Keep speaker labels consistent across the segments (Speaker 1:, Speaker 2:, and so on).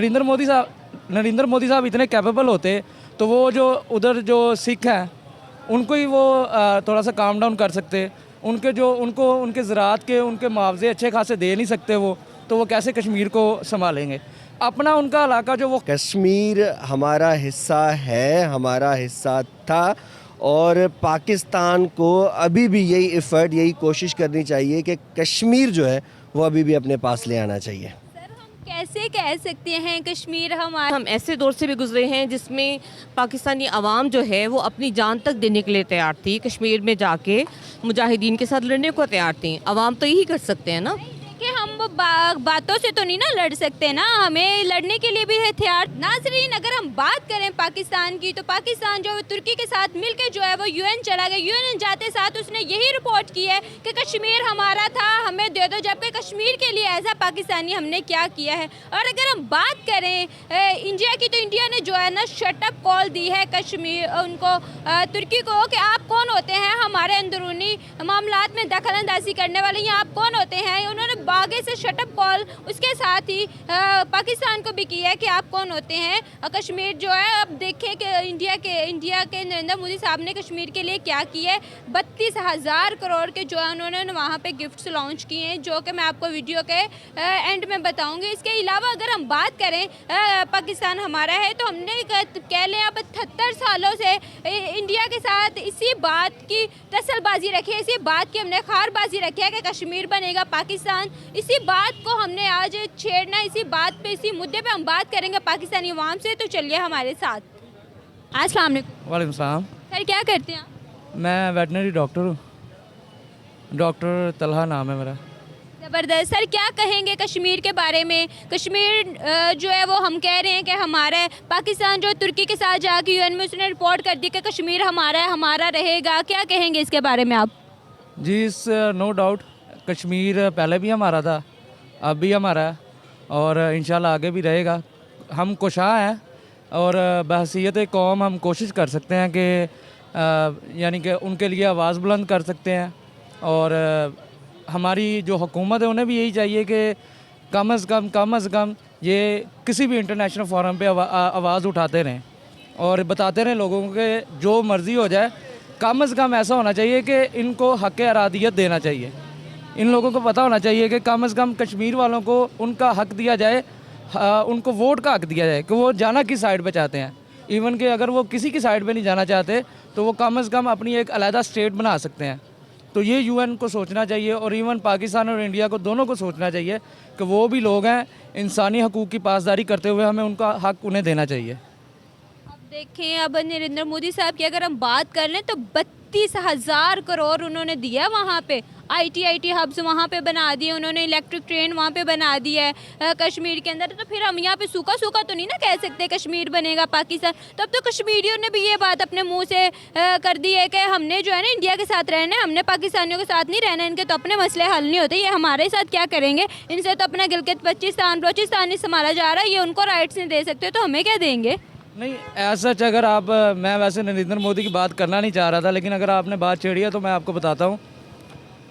Speaker 1: नरेंद्र मोदी साहब इतने कैपेबल होते तो वो जो उधर जो सिख हैं उनको ही वो थोड़ा सा काम डाउन कर सकते। उनके ज़राअत के उनके मुआवजे अच्छे खासे दे नहीं सकते वो, तो वो कैसे कश्मीर को संभालेंगे। अपना उनका इलाका जो वो
Speaker 2: कश्मीर हमारा हिस्सा है, हमारा हिस्सा था और पाकिस्तान को अभी भी यही एफर्ट, यही कोशिश करनी चाहिए कि कश्मीर जो है वो अभी भी अपने पास ले आना चाहिए।
Speaker 3: कैसे कह सकते हैं कश्मीर हमारा?
Speaker 4: हम ऐसे दौर से भी गुजरे हैं जिसमें पाकिस्तानी अवाम जो है वो अपनी जान तक देने के लिए तैयार थी। कश्मीर में जाके मुजाहिदीन के साथ लड़ने को तैयार थी। अवाम तो यही कर सकते हैं ना
Speaker 3: कि हम बातों से तो नहीं ना लड़ सकते ना, हमें लड़ने के लिए भी हथियार। नाज़रीन, अगर हम बात करें पाकिस्तान की, तो पाकिस्तान जो तुर्की के साथ मिलकर जो है वो यूएन चला गया। यूएन जाते साथ उसने यही रिपोर्ट की है कि कश्मीर हमारा था, हमें दे दो, जबकि कश्मीर के लिए ऐसा पाकिस्तानी हमने क्या किया है। और अगर हम बात करें इंडिया की, तो इंडिया ने जो है ना शटअप कॉल दी है कश्मीर उनको तुर्की को कि आप कौन होते हैं हमारे अंदरूनी मामलात में दखल अंदाजी करने वाले, या आप कौन होते हैं। उन्होंने आगे से शटअप कॉल उसके साथ ही पाकिस्तान को भी की है कि आप कौन होते हैं। कश्मीर जो है, अब देखें कि इंडिया के नरेंद्र मोदी साहब ने कश्मीर के लिए क्या किया है। 32,000 करोड़ के जो है उन्होंने वहाँ पे गिफ्ट्स लॉन्च किए हैं, जो कि मैं आपको वीडियो के एंड में बताऊंगी। इसके अलावा अगर हम बात करें पाकिस्तान हमारा है, तो हमने कह लें अब 78 सालों से इंडिया के साथ इसी बात की तसलबाजी रखी है, इसी बात की हमने खारबाजी रखी है कि कश्मीर बनेगा पाकिस्तान। इसी बात को हमने आज छेड़ना, इसी बात पे, इसी मुद्दे पे हम बात करेंगे पाकिस्तानी अवाम से। तो चलिए हमारे साथ। अस्सलाम वालेकुम।
Speaker 1: वालेकुम सलाम।
Speaker 3: सर क्या करते हैं आप?
Speaker 1: मैं वेटनरी डॉक्टर हूँ, डॉक्टर तलहा नाम है मेरा।
Speaker 3: ज़बरदस्त। सर क्या कहेंगे कश्मीर के बारे में? कश्मीर जो है वो हम कह रहे हैं कि हमारा है। पाकिस्तान जो तुर्की के साथ जाके यूएन में उसने रिपोर्ट कर दी कि कश्मीर हमारा है, हमारा रहेगा। क्या कहेंगे इसके बारे में आप?
Speaker 1: जी, इस नो डाउट कश्मीर पहले भी हमारा था, अब भी हमारा है और इंशाल्लाह आगे भी रहेगा। हम कोशां हैं और बहसीयत कौम हम कोशिश कर सकते हैं कि यानी कि उनके लिए आवाज़ बुलंद कर सकते हैं। और हमारी जो हुकूमत है उन्हें भी यही चाहिए कि कम अज़ कम ये किसी भी इंटरनेशनल फोरम पे आवाज़ उठाते रहें और बताते रहें लोगों को कि जो मर्ज़ी हो जाए, कम अज़ कम ऐसा होना चाहिए कि इनको हक़ अरादियत देना चाहिए। इन लोगों को पता होना चाहिए कि कम अज़ कम कश्मीर वालों को उनका हक़ दिया जाए, उनको वोट का हक़ दिया जाए कि वो जाना किस साइड पे चाहते हैं। इवन कि अगर वो किसी की साइड पे नहीं जाना चाहते तो वो कम अज़ कम अपनी एक अलहदा स्टेट बना सकते हैं। तो ये यूएन को सोचना चाहिए और इवन पाकिस्तान और इंडिया को दोनों को सोचना चाहिए कि वो भी लोग हैं, इंसानी हकूक़ की पासदारी करते हुए हमें उनका हक़ उन्हें देना चाहिए।
Speaker 3: अब देखें, अब नरेंद्र मोदी साहब की अगर हम बात कर लें तो 32,000 करोड़ उन्होंने दिया वहाँ पे। आईटी हब्स वहाँ पे बना दिए उन्होंने, इलेक्ट्रिक ट्रेन वहाँ पे बना दी है कश्मीर के अंदर। तो फिर हम यहाँ पे सूखा तो नहीं ना कह सकते कश्मीर बनेगा पाकिस्तान। तब तो कश्मीरियों ने भी ये बात अपने मुंह से कर दी है कि हमने जो है ना इंडिया के साथ रहना है, हमने पाकिस्तानियों के साथ नहीं रहना, इनके तो अपने मसले हल नहीं होते, ये हमारे साथ क्या करेंगे, इनसे तो अपना गिलगित बल्चिस्तान नहीं संभाला जा रहा, ये उनको राइट्स नहीं दे सकते, तो हमें क्या देंगे।
Speaker 1: नहीं, ऐसा अगर आप, मैं वैसे नरेंद्र मोदी की बात करना नहीं चाह रहा था, लेकिन अगर आपने बात छेड़ी है तो मैं आपको बताता हूँ।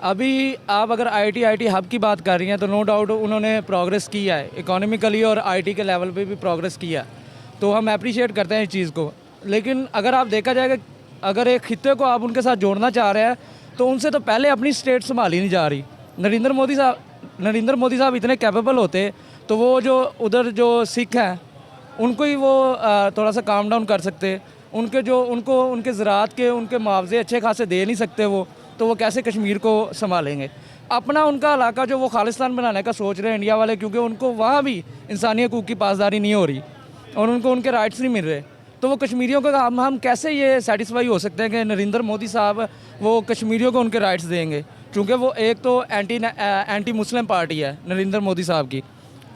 Speaker 1: अभी आप अगर आईटी हब की बात कर रही हैं तो नो डाउट उन्होंने प्रोग्रेस किया है इकोनॉमिकली और आईटी के लेवल पे भी प्रोग्रेस किया, तो हम अप्रिशिएट करते हैं इस चीज़ को। लेकिन अगर आप देखा जाएगा, अगर एक खित्ते को आप उनके साथ जोड़ना चाह रहे हैं तो उनसे तो पहले अपनी स्टेट संभाली नहीं जा रही। नरेंद्र मोदी साहब इतने कैपेबल होते तो वो जो उधर जो सिख हैं उनको ही वो थोड़ा सा काम डाउन कर सकते। उनके ज़राअत के उनके मुआवजे अच्छे खासे दे नहीं सकते वो, तो वो कैसे कश्मीर को संभालेंगे। अपना उनका इलाका जो वो खालिस्तान बनाने का सोच रहे हैं इंडिया वाले, क्योंकि उनको वहाँ भी इंसानी हकूक़ की पासदारी नहीं हो रही और उनको उनके राइट्स नहीं मिल रहे, तो वो कश्मीरियों को हम कैसे ये सेटिस्फाई हो सकते हैं कि नरेंद्र मोदी साहब वो कश्मीरियों को उनके राइट्स देंगे। चूँकि वो एक तो एंटी मुस्लिम पार्टी है नरेंद्र मोदी साहब की,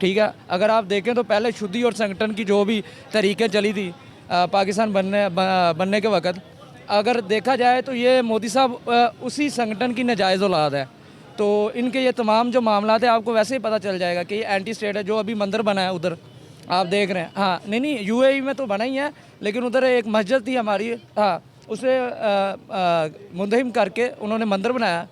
Speaker 1: ठीक है। अगर आप देखें तो पहले शुद्धि और संगठन की जो भी तरीक़ें चली थी पाकिस्तान बनने के वक़्त, अगर देखा जाए तो ये मोदी साहब उसी संगठन की नाजायज़ औलाद है। तो इनके ये तमाम जो मामला है आपको वैसे ही पता चल जाएगा कि ये एंटी स्टेट है। जो अभी मंदिर बना है उधर आप देख रहे हैं, हाँ नहीं यूएई में तो बना ही है, लेकिन उधर एक मस्जिद थी हमारी, हाँ, उसे मुंतहिम करके उन्होंने मंदिर बनाया,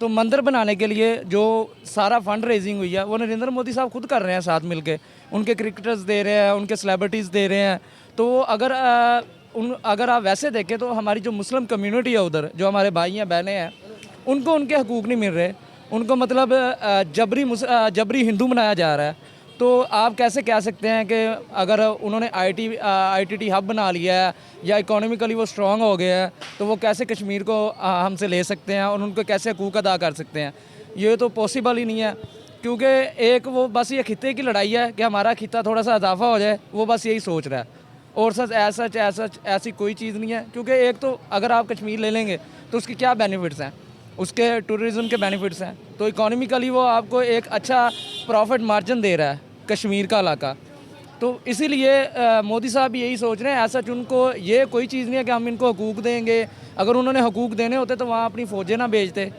Speaker 1: तो मंदिर बनाने के लिए जो सारा फंड रेजिंग हुई है वो नरेंद्र मोदी साहब खुद कर रहे हैं साथ मिलके, उनके क्रिकेटर्स दे रहे हैं, उनके सेलिब्रिटीज़ दे रहे हैं। तो अगर आप वैसे देखें तो हमारी जो मुस्लिम कम्युनिटी है उधर, जो हमारे भाई हैं बहनें हैं, उनको उनके हकूक़ नहीं मिल रहे, उनको मतलब जबरी हिंदू बनाया जा रहा है। तो आप कैसे कह सकते हैं कि अगर उन्होंने ITT हब बना लिया है या इकोनॉमिकली वो स्ट्रांग हो गया है तो वो कैसे कश्मीर को हमसे ले सकते हैं और उनको कैसे हकूक़ अदा कर सकते हैं? ये तो पॉसिबल ही नहीं है, क्योंकि एक वो बस ये खिते की लड़ाई है कि हमारा खिता थोड़ा सा इजाफा हो जाए, वो बस यही सोच रहा है। और ऐसी कोई चीज़ नहीं है, क्योंकि एक तो अगर आप कश्मीर ले लेंगे तो उसके क्या बेनिफिट्स हैं, उसके टूरिज़्म के बेनिफिट्स हैं। तो इकोनॉमिकली वो आपको एक अच्छा प्रॉफिट मार्जिन दे रहा है कश्मीर का इलाका। तो इसीलिए मोदी साहब भी यही सोच रहे हैं। ऐसा उनको ये कोई चीज़ नहीं है कि हम इनको हकूक़ देंगे। अगर उन्होंने हकूक़ देने होते तो वहाँ अपनी फ़ौजें ना भेजते,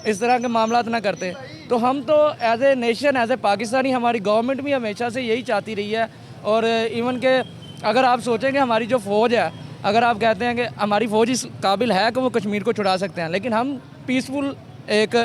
Speaker 1: इस तरह के मामलात ना करते। तो हम तो as a nation, as a Pakistani, हमारी गवर्नमेंट भी हमेशा से यही चाहती रही है। और इवन के अगर आप सोचेंगे हमारी जो फ़ौज है, अगर आप कहते हैं कि हमारी फ़ौज इस काबिल है कि वो कश्मीर को छुड़ा सकते हैं, लेकिन हम पीसफुल एक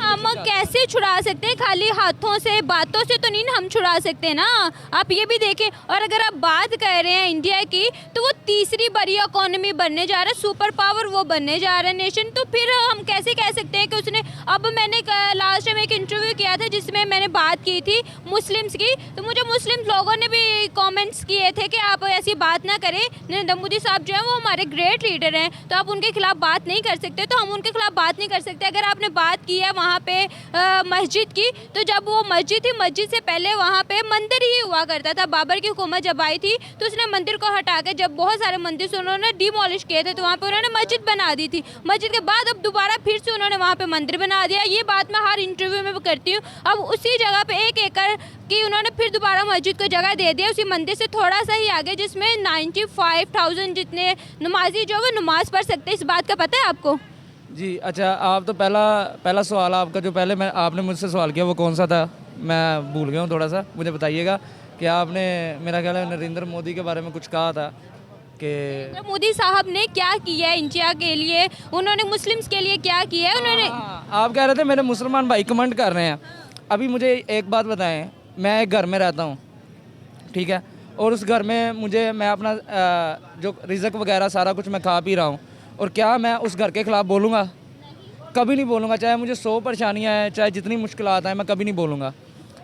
Speaker 3: हम कैसे छुड़ा सकते हैं? खाली हाथों से, बातों से तो नहीं ना हम छुड़ा सकते ना। आप ये भी देखें। और अगर आप बात कर रहे हैं इंडिया की, तो वो तीसरी बड़ी इकोनॉमी बनने जा रहा है, सुपर पावर वो बनने जा रहा है नेशन। तो फिर हम कैसे कह सकते हैं कि उसने, अब मैंने लास्ट टाइम एक इंटरव्यू किया था जिसमें मैंने बात की थी मुस्लिम्स की, तो मुझे मुस्लिम लोगों ने भी कमेंट्स किए थे कि आप ऐसी बात ना करें, नरेंद्र मोदी साहब जो है वो हमारे ग्रेट लीडर हैं, तो आप उनके खिलाफ बात नहीं कर सकते। तो हम उनके खिलाफ बात नहीं कर सकते। अगर आपने बात की है वहाँ पे मस्जिद की, तो जब वो मस्जिद थी, मस्जिद से पहले वहाँ पे मंदिर ही हुआ करता था। बाबर की हुकूमत जब आई थी तो उसने मंदिर को हटा के, जब बहुत सारे मंदिर से उन्होंने डिमोलिश किए थे, तो वहाँ पे उन्होंने मस्जिद बना दी थी। मस्जिद के बाद अब दोबारा फिर से उन्होंने वहाँ पे मंदिर बना दिया। ये बात मैं हर इंटरव्यू में करती हूँ। अब उसी जगह पे 1 एकड़ की उन्होंने फिर दोबारा मस्जिद को जगह दे दिया, उसी मंदिर से थोड़ा सा ही आगे, जिसमें 95,000 जितने नमाजी जो वो नमाज पढ़ सकते हैं। इस बात का पता है आपको?
Speaker 1: जी अच्छा, आप तो पहला सवाल आपका जो पहले आपने मुझसे सवाल किया वो कौन सा था? मैं भूल गया हूँ, थोड़ा सा मुझे बताइएगा। कि आपने, मेरा ख्याल है, नरेंद्र मोदी के बारे में कुछ कहा था कि
Speaker 3: मोदी साहब ने क्या किया है इंडिया के लिए, उन्होंने मुस्लिम्स के लिए क्या किया है उन्होंने।
Speaker 1: आप कह रहे थे मेरे मुसलमान भाई कमेंट कर रहे हैं। अभी मुझे एक बात बताएं, मैं एक घर में रहता हूँ, ठीक है, और उस घर में मैं अपना जो रिज़्क वगैरह सारा कुछ मैं खा पी रहा हूँ, और क्या मैं उस घर के ख़िलाफ़ बोलूँगा? कभी नहीं बोलूँगा। चाहे मुझे 100 परेशानियाँ हैं, चाहे जितनी मुश्किलात हैं, मैं कभी नहीं बोलूँगा।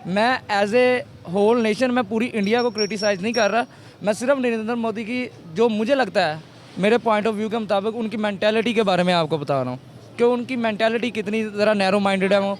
Speaker 1: मैं एज ए होल नेशन, मैं पूरी इंडिया को क्रिटिसाइज़ नहीं कर रहा। मैं सिर्फ नरेंद्र मोदी की, जो मुझे लगता है मेरे पॉइंट ऑफ व्यू के मुताबिक, उनकी मैंटेलिटी के बारे में आपको बता रहा हूँ कि उनकी मैंटेलिटी कितनी ज़रा नैरो माइंडेड है। वो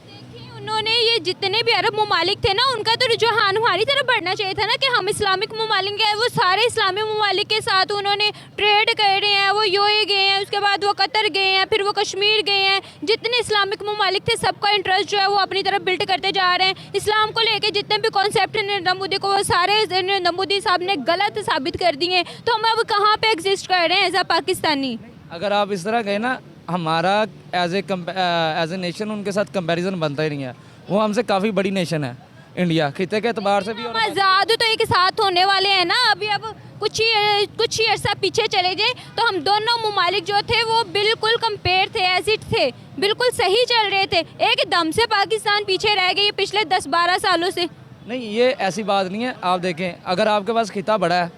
Speaker 3: उन्होंने, ये जितने भी अरब ममालिक थे ना, उनका तो रुझान हमारी तरफ बढ़ना चाहिए था ना, कि हम इस्लामिक ममालिक हैं। वो सारे इस्लामी ममालिक के साथ उन्होंने ट्रेड कर रहे हैं। वो यूएई गए हैं, उसके बाद वो कतर गए हैं, फिर वो कश्मीर गए हैं। जितने इस्लामिक ममालिक थे, सबका इंटरेस्ट जो है वो अपनी तरफ बिल्ड करते जा रहे हैं। इस्लाम को लेके जितने भी कॉन्सेप्ट हैं नरेंद्र मोदी को, वो सारे नरेंद्र मोदी साहब ने गलत साबित कर दिए। तो हम अब कहाँ पर एग्जिस्ट कर रहे हैं एज अ पाकिस्तानी?
Speaker 1: अगर आप इस तरह गए ना, हमारा एज ए नेशन उनके साथ कंपैरिजन बनता ही नहीं है। वो हमसे काफ़ी बड़ी नेशन है इंडिया, खिते के एतबार से भी। और
Speaker 3: आज़ाद तो एक साथ होने वाले हैं ना। अभी अब कुछ ही अर्सा पीछे चले जाए तो हम दोनों ममालिक जो थे वो बिल्कुल कंपेयर थे, एज इट थे, बिल्कुल सही चल रहे थे। एकदम से पाकिस्तान पीछे रह गई पिछले 10-12 सालों से।
Speaker 1: नहीं, ये ऐसी बात नहीं है। आप देखें, अगर आपके पास खिता बड़ा है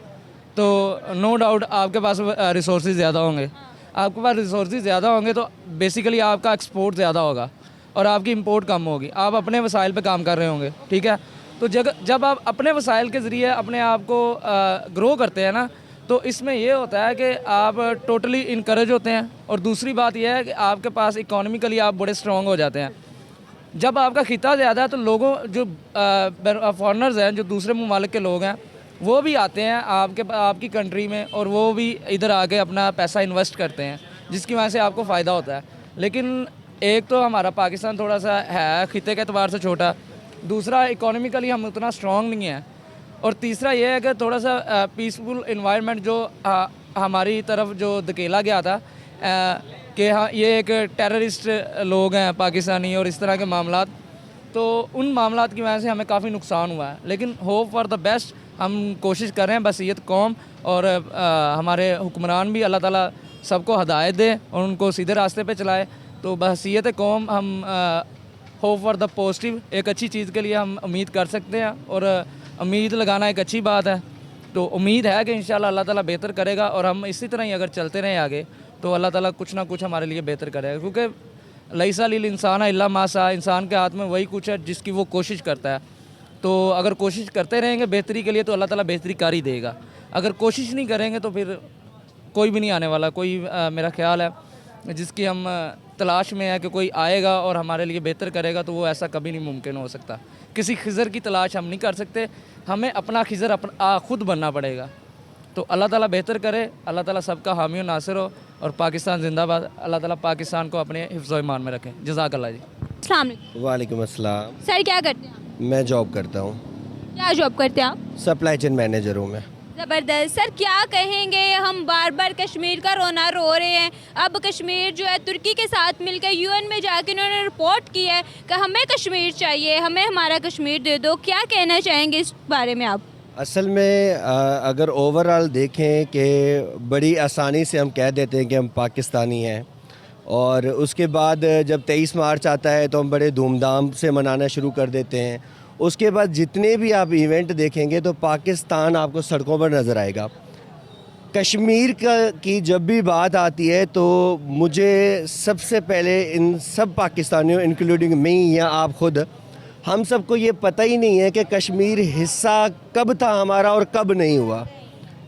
Speaker 1: तो नो डाउट आपके पास रिसोर्सेज ज़्यादा होंगे। आपके पास रिसोर्सेज ज़्यादा होंगे तो बेसिकली आपका एक्सपोर्ट ज़्यादा होगा और आपकी इंपोर्ट कम होगी। आप अपने वसाइल पे काम कर रहे होंगे, ठीक है। तो जब आप अपने वसाइल के ज़रिए अपने आप को ग्रो करते हैं ना, तो इसमें ये होता है कि आप टोटली इनकरेज होते हैं। और दूसरी बात यह है कि आपके पास इकोनॉमिकली आप बड़े स्ट्रॉन्ग हो जाते हैं। जब आपका खिता ज़्यादा है तो लोगों, जो फॉरनर्स हैं, जो दूसरे ममालिक के लोग हैं, वो भी आते हैं आपकी कंट्री में, और वो भी इधर आके अपना पैसा इन्वेस्ट करते हैं, जिसकी वजह से आपको फ़ायदा होता है। लेकिन एक तो हमारा पाकिस्तान थोड़ा सा है खिते के एतबार से छोटा, दूसरा इकोनॉमिकली हम उतना स्ट्रॉन्ग नहीं है, और तीसरा ये है कि थोड़ा सा पीसफुल इन्वायरमेंट जो हमारी तरफ जो धकेला गया था कि हाँ ये एक टेररिस्ट लोग हैं पाकिस्तानी और इस तरह के मामलात, तो उन मामलात की वजह से हमें काफ़ी नुकसान हुआ है। लेकिन होप फॉर द बेस्ट, हम कोशिश कर रहे हैं बसीयत कौम और हमारे हुक्मरान भी, अल्लाह ताला सबको हदायत दे और उनको सीधे रास्ते पे चलाए। तो बहसीयत कौम हम होप फॉर द पॉजिटिव, एक अच्छी चीज़ के लिए हम उम्मीद कर सकते हैं और उम्मीद लगाना एक अच्छी बात है। तो उम्मीद है कि इंशाल्लाह अल्लाह ताला बेहतर करेगा और हम इसी तरह ही अगर चलते रहें आगे तो अल्लाह ताला कुछ ना कुछ हमारे लिए बेहतर करेगा, क्योंकि लईसा लिल इंसान इल्ला मासा, इंसान के हाथ में वही कुछ है जिसकी वो कोशिश करता है। तो अगर कोशिश करते रहेंगे बेहतरी के लिए तो अल्लाह ताला बेहतरी कर ही देगा। अगर कोशिश नहीं करेंगे तो फिर कोई भी नहीं आने वाला। कोई मेरा ख्याल है जिसकी हम तलाश में है कि कोई आएगा और हमारे लिए बेहतर करेगा, तो वो ऐसा कभी नहीं मुमकिन हो सकता। किसी खिज़र की तलाश हम नहीं कर सकते, हमें अपना खिज़र खुद बनना पड़ेगा। तो अल्लाह ताला बेहतर करे, अल्लाह ताला सबका हामी और नासिर हो और पाकिस्तान जिंदाबाद। अल्लाह ताला पाकिस्तान को अपने हिफ्ज़ व ईमान में रखें। जज़ाकल्लाह जी।
Speaker 3: अस्सलाम वालेकुम।
Speaker 2: वालेकुम अस्सलाम।
Speaker 3: सर क्या करते हैं आप?
Speaker 2: मैं जॉब करता हूँ,
Speaker 3: क्या जॉब करते हैं आप?
Speaker 2: सप्लाई चेन मैनेजर हूँ मैं।
Speaker 3: ज़बरदस्त। सर क्या कहेंगे, हम बार बार कश्मीर का रोना रो रहे हैं। अब कश्मीर जो है तुर्की के साथ मिलकर यूएन में जाके उन्होंने रिपोर्ट की है कि हमें कश्मीर चाहिए, हमें हमारा कश्मीर दे दो। क्या कहना चाहेंगे इस बारे में आप?
Speaker 2: असल में अगर ओवरऑल देखें कि बड़ी आसानी से हम कह देते हैं कि हम पाकिस्तानी हैं, और उसके बाद जब 23 मार्च आता है तो हम बड़े धूमधाम से मनाना शुरू कर देते हैं। उसके बाद जितने भी आप इवेंट देखेंगे तो पाकिस्तान आपको सड़कों पर नज़र आएगा। कश्मीर की जब भी बात आती है तो मुझे सबसे पहले इन सब पाकिस्तानियों इंक्लूडिंग मी या आप खुद, हम सबको ये पता ही नहीं है कि कश्मीर हिस्सा कब था हमारा और कब नहीं हुआ।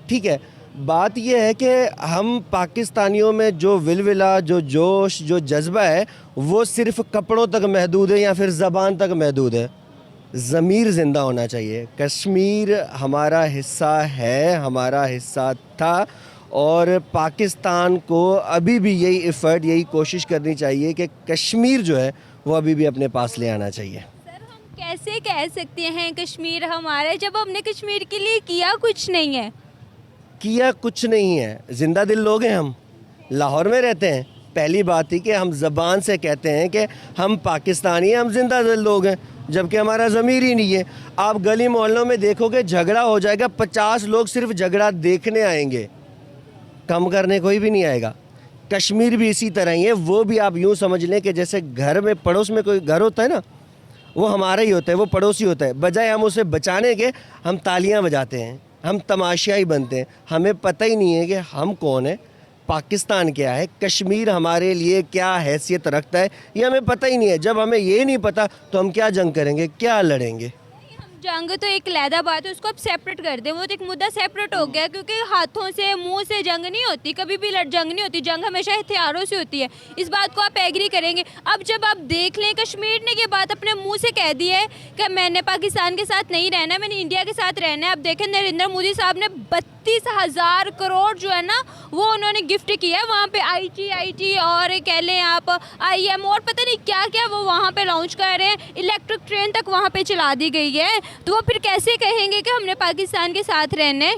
Speaker 2: ठीक है, बात यह है कि हम पाकिस्तानियों में जो विलविला, जो जोश, जो जज्बा है वो सिर्फ़ कपड़ों तक महदूद है या फिर ज़बान तक महदूद है। ज़मीर ज़िंदा होना चाहिए। कश्मीर हमारा हिस्सा है, हमारा हिस्सा था, और पाकिस्तान को अभी भी यही एफ़र्ट, यही कोशिश करनी चाहिए कि कश्मीर जो है वो अभी भी अपने पास ले आना चाहिए।
Speaker 3: सर हम कैसे कह सकते हैं कश्मीर हमारा जब हमने कश्मीर के लिए किया कुछ नहीं है?
Speaker 2: किया कुछ नहीं है, ज़िंदा दिल लोग हैं हम, लाहौर में रहते हैं। पहली बात ही कि हम ज़बान से कहते हैं कि हम पाकिस्तानी हैं, हम ज़िंदा दिल लोग हैं, जबकि हमारा ज़मीर ही नहीं है। आप गली मोहल्लों में देखोगे झगड़ा हो जाएगा, 50 लोग सिर्फ झगड़ा देखने आएंगे, कम करने कोई भी नहीं आएगा। कश्मीर भी इसी तरह ही है। वो भी आप यूँ समझ लें कि जैसे घर में पड़ोस में कोई घर होता है ना, वो हमारा ही होता है, वो पड़ोसी होता है। बजाय हम उसे बचाने के हम तालियां बजाते हैं, हम तमाशाई बनते हैं। हमें पता ही नहीं है कि हम कौन है, पाकिस्तान क्या है, कश्मीर हमारे लिए क्या हैसियत रखता है, ये हमें पता ही नहीं है। जब हमें ये नहीं पता तो हम क्या जंग करेंगे, क्या लड़ेंगे?
Speaker 3: जंग तो एक लहदा बात है, उसको आप सेपरेट कर दें। वो तो एक मुद्दा सेपरेट हो गया, क्योंकि हाथों से मुंह से जंग नहीं होती, कभी भी जंग नहीं होती। जंग हमेशा हथियारों से होती है। इस बात को आप एग्री करेंगे? अब जब आप देख लें कश्मीर ने ये बात अपने मुंह से कह दी है कि मैंने पाकिस्तान के साथ नहीं रहना है, मैंने इंडिया के साथ रहना है। अब देखें नरेंद्र मोदी साहब ने 32,000 करोड़ जो है ना वो उन्होंने गिफ्ट किया है वहाँ पे। IIT और कह लें आप IM और पता नहीं क्या क्या वो वहाँ पे लॉन्च कर रहे हैं। इलेक्ट्रिक ट्रेन तक वहाँ पे चला दी गई है। तो वो फिर कैसे कहेंगे कि हमने पाकिस्तान के साथ रहने?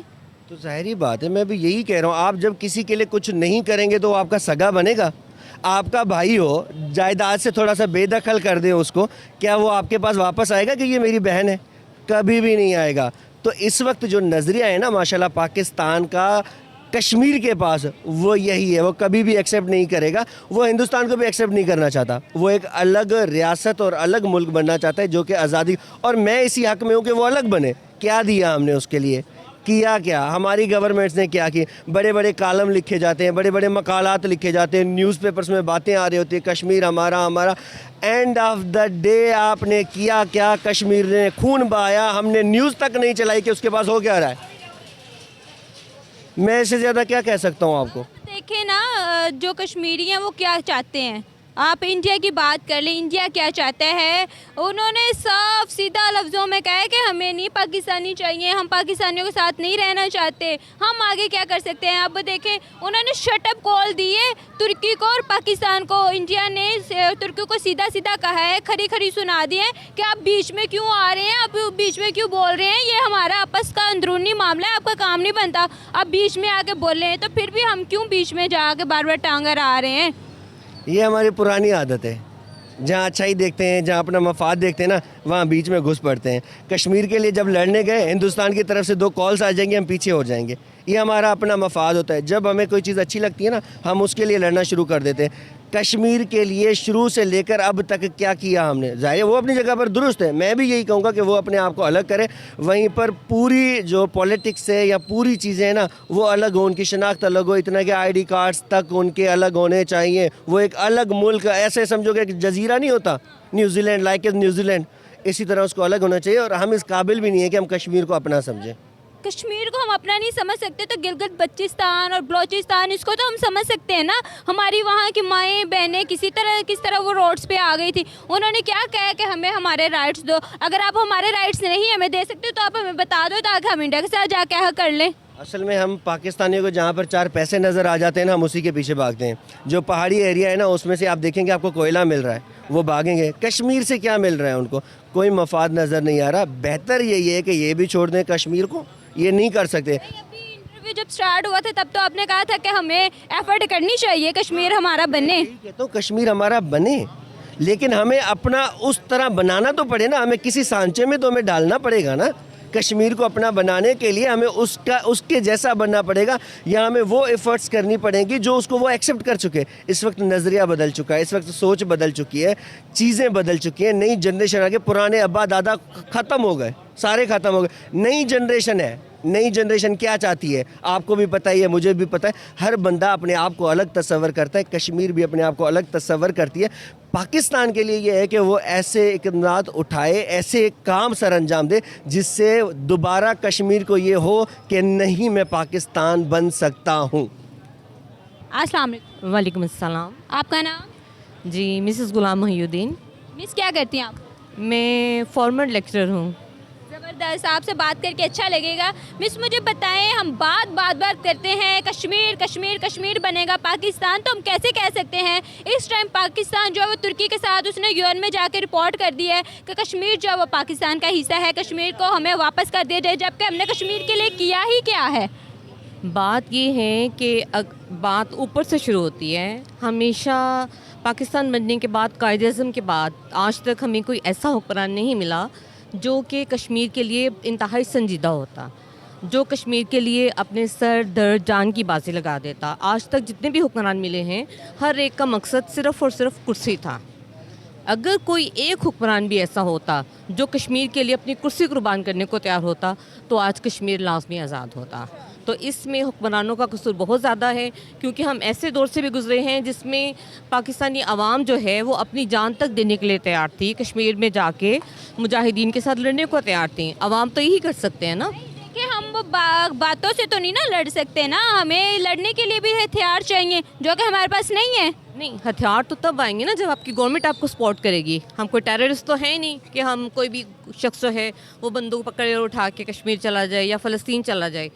Speaker 2: तो ज़ाहिरी बात है, मैं भी यही कह रहा हूँ। आप जब किसी के लिए कुछ नहीं करेंगे तो वो आपका सगा बनेगा? आपका भाई हो, जायदाद से थोड़ा सा बेदखल कर दें उसको, क्या वो आपके पास वापस आएगा कि ये मेरी बहन है? कभी भी नहीं आएगा। तो इस वक्त जो नज़रिया है ना माशाल्लाह पाकिस्तान का कश्मीर के पास, वो यही है। वो कभी भी एक्सेप्ट नहीं करेगा, वो हिंदुस्तान को भी एक्सेप्ट नहीं करना चाहता। वो एक अलग रियासत और अलग मुल्क बनना चाहता है जो कि आज़ादी, और मैं इसी हक़ में हूँ कि वो अलग बने। क्या दिया हमने उसके लिए? किया क्या? हमारी गवर्नमेंट्स ने क्या की? बड़े बड़े कालम लिखे जाते हैं, बड़े बड़े मकालात लिखे जाते हैं, न्यूज़पेपर्स में बातें आ रही होती है कश्मीर हमारा हमारा। एंड ऑफ द डे आपने किया क्या? कश्मीर ने खून बहाया, हमने न्यूज़ तक नहीं चलाई कि उसके पास हो क्या रहा है। मैं इससे ज़्यादा क्या कह सकता हूँ आपको?
Speaker 3: देखें ना जो कश्मीरी हैं वो क्या चाहते हैं। आप इंडिया की बात कर लें, इंडिया क्या चाहता है? उन्होंने साफ सीधा लफ्ज़ों में कहा है कि हमें नहीं पाकिस्तानी चाहिए, हम पाकिस्तानियों के साथ नहीं रहना चाहते। हम आगे क्या कर सकते हैं? अब देखें उन्होंने शटअप कॉल दी है तुर्की को और पाकिस्तान को। इंडिया ने तुर्की को सीधा सीधा कहा है, खरी खरी सुना दी है कि आप बीच में क्यों आ रहे हैं, आप बीच में क्यों बोल रहे हैं, ये हमारा आपस का अंदरूनी मामला है, आपका काम नहीं बनता। आप बीच में आके बोल रहे हैं, तो फिर भी हम क्यों बीच में जाके बार बार टांग आ रहे हैं?
Speaker 2: ये हमारी पुरानी आदत है। जहाँ अच्छाई देखते हैं, जहाँ अपना मफाद देखते हैं ना, वहाँ बीच में घुस पड़ते हैं। कश्मीर के लिए जब लड़ने गए, हिंदुस्तान की तरफ से 2 कॉल्स आ जाएंगे, हम पीछे हो जाएंगे। ये हमारा अपना मफाद होता है। जब हमें कोई चीज़ अच्छी लगती है ना, हम उसके लिए लड़ना शुरू कर देते हैं। कश्मीर के लिए शुरू से लेकर अब तक क्या किया हमने। जाहिर है वो अपनी जगह पर दुरुस्त है, मैं भी यही कहूँगा कि वो अपने आप को अलग करे। वहीं पर पूरी जो पॉलिटिक्स है या पूरी चीज़ें हैं ना वो अलग हो, उनकी शनाख्त अलग हो, इतना कि आईडी कार्ड्स तक उनके अलग होने चाहिए। वो एक अलग मुल्क, ऐसे समझोगे कि जजीरा नहीं होता न्यूजीलैंड, लाइक न्यूजीलैंड, इसी तरह उसको अलग होना चाहिए। और हम इस काबिल भी नहीं है कि हम कश्मीर को अपना समझें।
Speaker 3: कश्मीर को हम अपना नहीं समझ सकते तो गिलगित बल्चिस्तान और बलोचिस्तान इसको तो हम समझ सकते हैं ना। हमारी वहाँ की माएँ बहनें किस तरह वो रोड्स पे आ गई थी। उन्होंने क्या कहा कि हमें हमारे राइट्स दो। अगर आप हमारे राइट्स नहीं हमें दे सकते तो आप हमें बता दो ताकि हम इंडिया के साथ जाके हक कर लें।
Speaker 2: असल में हम पाकिस्तानियों को जहाँ पर चार पैसे नज़र आ जाते हैं ना हम उसी के पीछे भागते हैं। जो पहाड़ी एरिया है ना उसमें से आप देखेंगे आपको कोयला मिल रहा है, वो भागेंगे। कश्मीर से क्या मिल रहा है उनको, कोई मफाद नज़र नहीं आ रहा। बेहतर यही है कि ये भी छोड़ दें कश्मीर को, ये नहीं कर सकते।
Speaker 3: अभी इंटरव्यू जब स्टार्ट हुआ था तब तो आपने कहा था कि हमें एफर्ट करनी चाहिए कश्मीर हमारा बने।
Speaker 2: तो कश्मीर हमारा बने, लेकिन हमें अपना उस तरह बनाना तो पड़े ना, हमें किसी सांचे में तो हमें डालना पड़ेगा ना। कश्मीर को अपना बनाने के लिए हमें उसके जैसा बनना पड़ेगा, या हमें वो एफर्ट्स करनी पड़ेंगी जो उसको वो एक्सेप्ट कर चुके। इस वक्त नज़रिया बदल चुका है, इस वक्त सोच बदल चुकी है, चीज़ें बदल चुकी हैं। नई जनरेशन आ गई, पुराने अब्बा दादा ख़त्म हो गए, सारे ख़त्म हो गए। नई जनरेशन है, नई जनरेशन क्या चाहती है आपको भी पता ही है, मुझे भी पता है। हर बंदा अपने आप को अलग तस्वर करता है, कश्मीर भी अपने आप को अलग तस्वर करती है। पाकिस्तान के लिए ये है कि वो ऐसे इक़दाम उठाए, ऐसे काम सर अंजाम दे जिससे दोबारा कश्मीर को ये हो कि नहीं मैं पाकिस्तान बन सकता हूँ।
Speaker 3: अस्सलाम वालेकुम।
Speaker 4: वालेकुम अस्सलाम।
Speaker 3: आपका नाम?
Speaker 4: जी मिसेस गुलाम मोहिउद्दीन।
Speaker 3: मिस क्या करती हैं आप?
Speaker 4: मैं फॉर्मर लेक्चरर हूँ।
Speaker 3: ज़बरदस्त, आपसे बात करके अच्छा लगेगा। मिस मुझे बताएं, हम बात करते हैं कश्मीर कश्मीर कश्मीर बनेगा पाकिस्तान, तो हम कैसे कह सकते हैं इस टाइम पाकिस्तान जो है वो तुर्की के साथ उसने यूएन में जाकर रिपोर्ट कर दी है कि कश्मीर जो है वो पाकिस्तान का हिस्सा है, कश्मीर को हमें वापस कर दिया जाए, जबकि हमने कश्मीर के लिए किया ही क्या है।
Speaker 4: बात ये है कि बात ऊपर से शुरू होती है। हमेशा पाकिस्तान बनने के बाद, कायदे-ए-आज़म के बाद आज तक हमें कोई ऐसा हुक्मरान नहीं मिला जो कि कश्मीर के लिए इंतहाई संजीदा होता, जो कश्मीर के लिए अपने सर दर्द जान की बाजी लगा देता। आज तक जितने भी हुक्मरान मिले हैं हर एक का मकसद सिर्फ़ और सिर्फ कुर्सी था। अगर कोई एक हुक्मरान भी ऐसा होता जो कश्मीर के लिए अपनी कुर्सी कुर्बान करने को तैयार होता तो आज कश्मीर लाजमी आज़ाद होता। तो इसमें हुक्मरानों का कसूर बहुत ज़्यादा है, क्योंकि हम ऐसे दौर से भी गुजरे हैं जिसमें पाकिस्तानी आवाम जो है वो अपनी जान तक देने के लिए तैयार थी। कश्मीर में जाके मुजाहिदीन के साथ लड़ने को तैयार थी। आवाम तो यही कर सकते हैं ना
Speaker 3: कि हम वो बातों से तो नहीं ना लड़ सकते ना, हमें लड़ने के लिए भी हथियार चाहिए जो कि हमारे पास नहीं है।
Speaker 4: नहीं, हथियार तो तब आएंगे ना जब आपकी गवर्नमेंट आपको सपोर्ट करेगी। हम कोई टेररिस्ट तो है नहीं कि हम कोई भी शख्स जो है वो बंदूक पकड़े और उठा के कश्मीर चला जाए या फ़लस्तीन चला जाए।